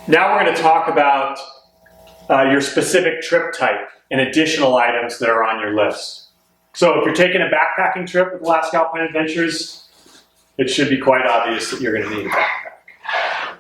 Now we're going to talk about your specific trip type and additional items that are on your list. So if you're taking a backpacking trip with Alaska Alpine Adventures, it should be quite obvious that you're going to need a backpack.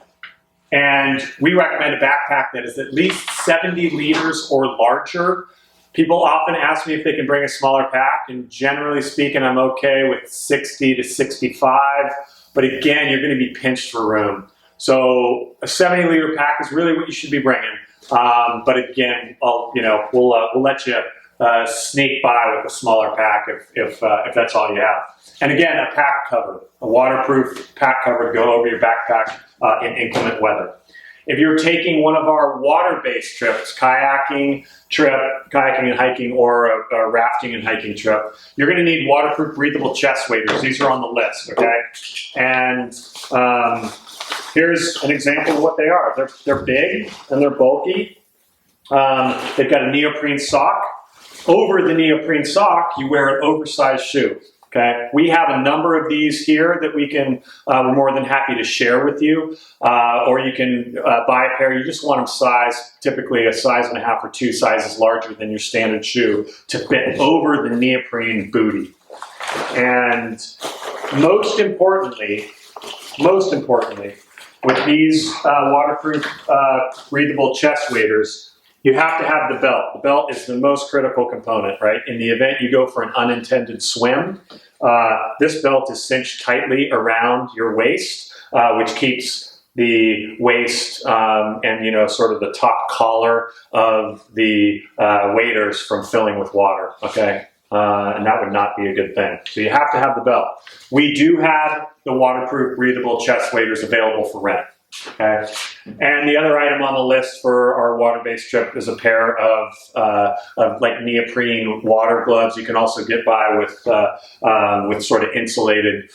And we recommend a backpack that is at least 70 liters or larger. People often ask me if they can bring a smaller pack, and generally speaking, I'm okay with 60 to 65. But again, you're going to be pinched for room. So a 70-liter pack is really what you should be bringing. But again, we'll let you sneak by with a smaller pack if that's all you have. And again, a pack cover, a waterproof pack cover to go over your backpack in inclement weather. If you're taking one of our water-based trips, kayaking and hiking, or a rafting and hiking trip, you're going to need waterproof breathable chest waders. These are on the list, okay? And here's an example of what they are. They're big and they're bulky. They've got a neoprene sock. Over the neoprene sock, you wear an oversized shoe. Okay, we have a number of these here that we're more than happy to share with you, or you can buy a pair. You just want them typically a size and a half or 2 sizes larger than your standard shoe to fit over the neoprene booty. And most importantly, with these waterproof breathable chest waders, you have to have the belt. The belt is the most critical component, right? In the event you go for an unintended swim, this belt is cinched tightly around your waist, which keeps the waist and sort of the top collar of the waders from filling with water, okay? And that would not be a good thing. So you have to have the belt. We do have the waterproof breathable chest waders available for rent. Okay. And the other item on the list for our water-based trip is a pair of like neoprene water gloves. You can also get by with sort of insulated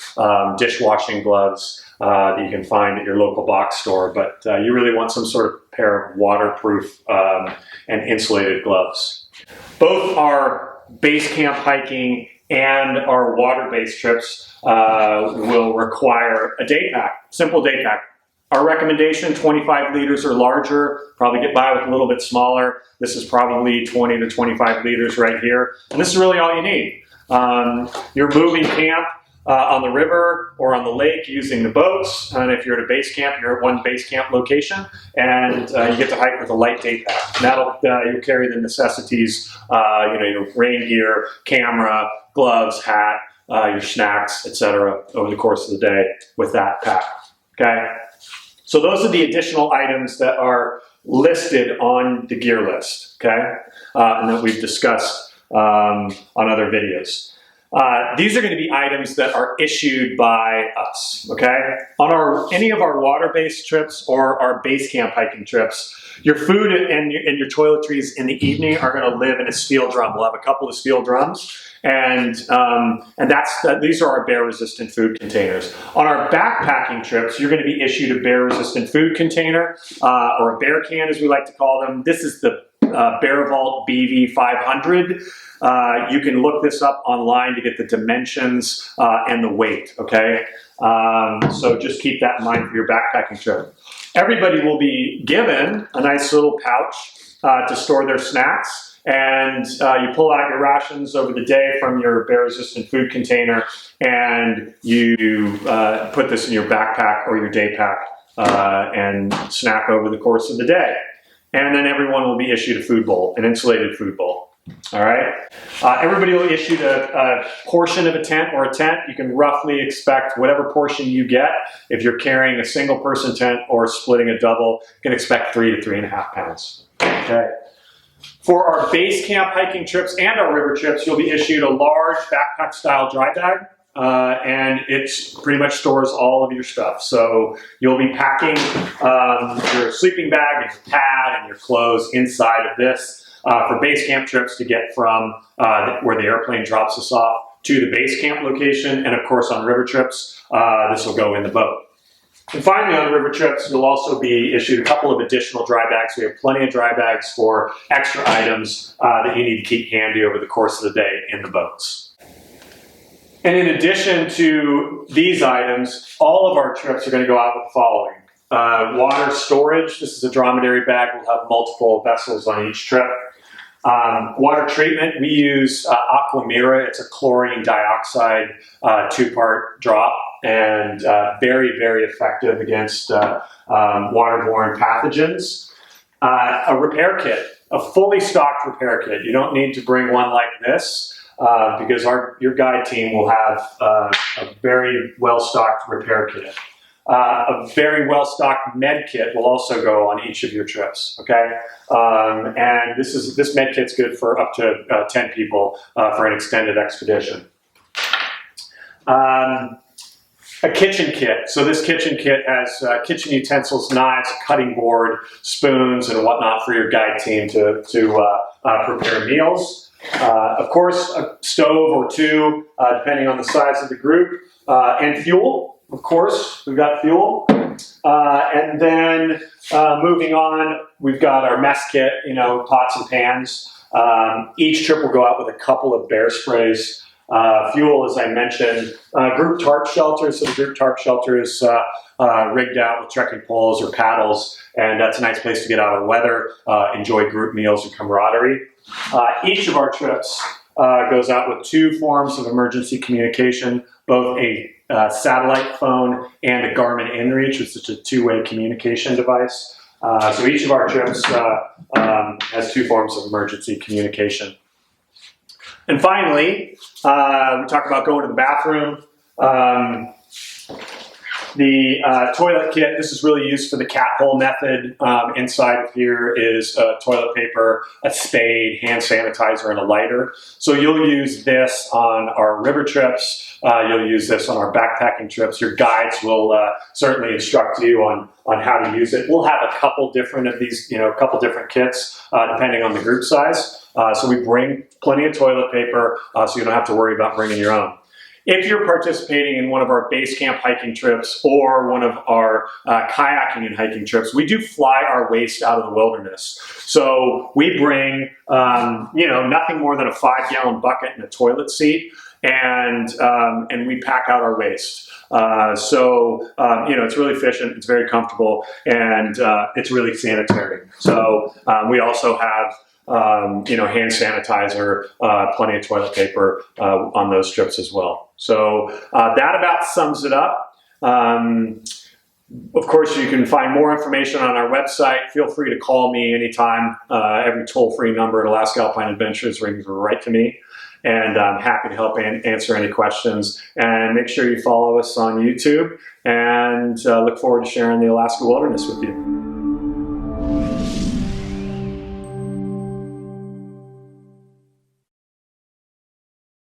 dishwashing gloves that you can find at your local box store. But you really want some sort of pair of waterproof and insulated gloves. Both our base camp hiking and our water-based trips will require a day pack, simple day pack. Our recommendation, 25 liters or larger, probably get by with a little bit smaller. This is probably 20 to 25 liters right here. And this is really all you need. You're moving camp on the river or on the lake using the boats. And if you're at a base camp, you're at one base camp location, and you get to hike with a light day pack. And that'll, you'll carry the necessities, your rain gear, camera, gloves, hat, your snacks, etc. over the course of the day with that pack, okay? So those are the additional items that are listed on the gear list, okay? And that we've discussed on other videos. These are going to be items that are issued by us, okay? On any of our water-based trips or our base camp hiking trips, your food and your toiletries in the evening are going to live in a steel drum. We'll have a couple of steel drums. And these are our bear-resistant food containers. On our backpacking trips, you're going to be issued a bear-resistant food container, or a bear can, as we like to call them. This is the BearVault BV500. You can look this up online to get the dimensions and the weight, okay? So just keep that in mind for your backpacking trip. Everybody will be given a nice little pouch to store their snacks. And you pull out your rations over the day from your bear-resistant food container, and you put this in your backpack or your day pack and snack over the course of the day. And then everyone will be issued a food bowl, an insulated food bowl. All right. Everybody will issue a portion of a tent or a tent. You can roughly expect whatever portion you get. If you're carrying a single person tent or splitting a double, you can expect 3 to 3.5 pounds. Okay. For our base camp hiking trips and our river trips, you'll be issued a large backpack-style dry bag, and it pretty much stores all of your stuff. So you'll be packing your sleeping bag and your pad and your clothes inside of this for base camp trips to get from where the airplane drops us off to the base camp location, and of course on river trips, this will go in the boat. And finally, on river trips, you'll also be issued a couple of additional dry bags. We have plenty of dry bags for extra items that you need to keep handy over the course of the day in the boats. And in addition to these items, all of our trips are going to go out with the following. Water storage. This is a dromedary bag. We'll have multiple vessels on each trip. Water treatment, we use Aquamira. It's a chlorine dioxide 2-part drop, and very, very effective against waterborne pathogens. A repair kit, a fully stocked repair kit. You don't need to bring one like this because your guide team will have a very well-stocked repair kit. A very well-stocked med kit will also go on each of your trips, okay? And this med kit's good for up to 10 people for an extended expedition. A kitchen kit. So this kitchen kit has kitchen utensils, knives, cutting board, spoons, and whatnot for your guide team to prepare meals. Of course, a stove or two, depending on the size of the group, and fuel. Of course, we've got fuel. And then moving on, we've got our mess kit, pots and pans. Each trip will go out with a couple of bear sprays. Fuel, as I mentioned. Group tarp shelter. So the group tarp shelter is rigged out with trekking poles or paddles, and that's a nice place to get out of the weather, enjoy group meals and camaraderie. Each of our trips goes out with 2 forms of emergency communication, both a satellite phone and a Garmin InReach, which is a 2-way communication device. So each of our trips has 2 forms of emergency communication. And finally, we talk about going to the bathroom. The toilet kit, this is really used for the cat hole method. Inside of here is toilet paper, a spade, hand sanitizer, and a lighter. So you'll use this on our river trips. You'll use this on our backpacking trips. Your guides will certainly instruct you on how to use it. We'll have a couple different of these, a couple different kits depending on the group size. So we bring plenty of toilet paper so you don't have to worry about bringing your own. If you're participating in one of our base camp hiking trips or one of our kayaking and hiking trips, we do fly our waste out of the wilderness. So we bring, nothing more than a 5-gallon bucket and a toilet seat, and we pack out our waste. It's really efficient, it's very comfortable, and it's really sanitary. So we also have hand sanitizer, plenty of toilet paper on those trips as well. So that about sums it up. Of course, you can find more information on our website. Feel free to call me anytime. Every toll-free number at Alaska Alpine Adventures rings right to me. And I'm happy to help answer any questions. And make sure you follow us on YouTube, and look forward to sharing the Alaska wilderness with you.